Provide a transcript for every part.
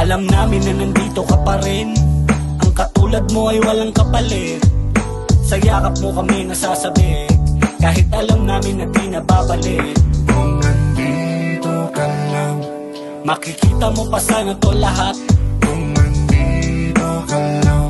Alam namin na nandito ka pa rin. Ang katulad mo ay walang kapalit. Sa yakap mo kami nasasabik, kahit alam namin na di na babalik. Kung nandito ka lang, makikita mo pa sana to lahat. kung nandito ka lang.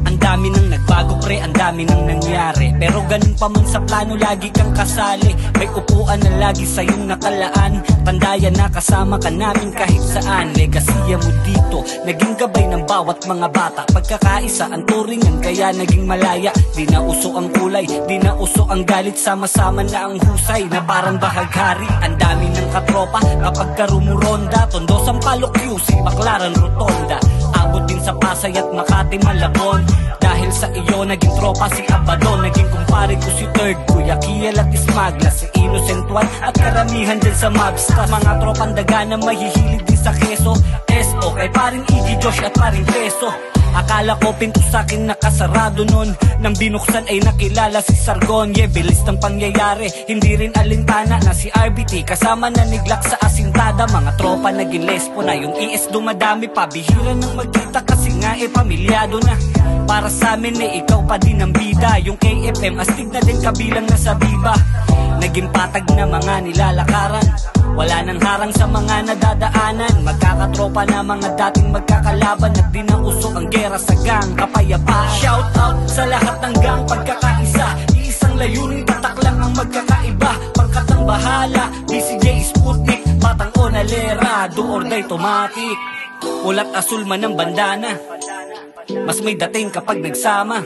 Ang dami nang nagbago pre, ang dami nang nangyari, pero ganun pa man sa plano lagi kang kasali. May upuan na lagi sa iyong nakalaan. Pandayan na kasama ka namin kahit saan. Legasiya mo dito, naging gabay ng bawat mga bata. Pagkakaisa ang turingan kaya naging malaya. Di na uso ang kulay, di na uso ang galit. Sama-sama na ang husay na parang bahaghari. Ang dami ng katropa kapag karumuronda. Tondo, Sampaloc, QC, Baclaran, Rotonda. Abot din sa Pasay at Makati, Malabon. Dahil sa iyo naging tropa si Abadon. Naging kumpare ko si Third, Kuya Kiel at Ismagla, si Innocent One at karamihan din sa Mobstars. Mga tropang daga na mahihilig din sa keso. SO kay paring Iggy, Josh at paring Peso. Akala ko pinto sa'kin nakasarado nun, nang binuksan ay nakilala si Sargon. Bilis ng pangyayari, hindi rin alintana na si RBT kasama na niglak sa asintada. Mga tropa naging lespo na, yung ES dumadami pa. Bihira nang magkita kasi nga pamilyado na. Para sa amin ikaw pa din ang bida. Yung KFM astig na din kabilang na sa Viva. Naging patag na mga nilalakaran, wala nang harang sa mga nadadaanan. Magkakatropa na mga dating magkakalaban, at di na uso ang gera sa gang kapayapaan. Shout out sa lahat ng gang pagkakaisa, iisang layunin, tatak lang ang magkakaiba. Pangkat ang bahala, BCJ, Sputnik, Batang Onalera, do or die Tomatic. Ulat asul man ang bandana, mas may dating kapag nagsama.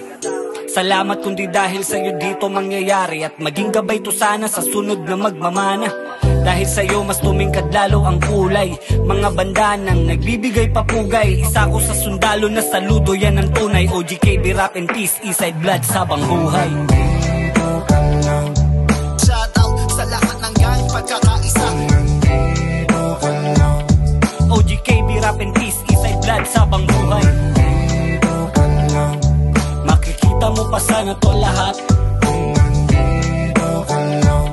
Salamat kundi dahil sa'yo dito mangyayari, at maging gabay to sana sa sunod na magmamana. Dahil sa'yo mas tumingkad lalo ang kulay. Mga bandanang nagbibigay papugay, isa ko sa sundalo na saludo, yan ang tunay. OGKB Rap and Peace, Eastside Blood, sabang buhay. Nandito ka lang, Shout out sa lahat ng gang pagkakaisa. nandito ka lang. OGKB Rap and Peace, Eastside Blood, sabang buhay. Nandito ka lang, Makikita mo pa sana to lahat. kung nandito ka lang.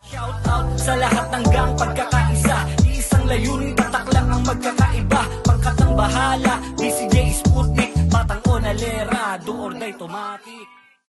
Shout out sa lahat ng gang pagkakaisa, iisang layunin, tatak lang ang magkakaiba. Pangkat ang bahala, BCJ, Sputnik, Batang Onalera, do or die Tomatic.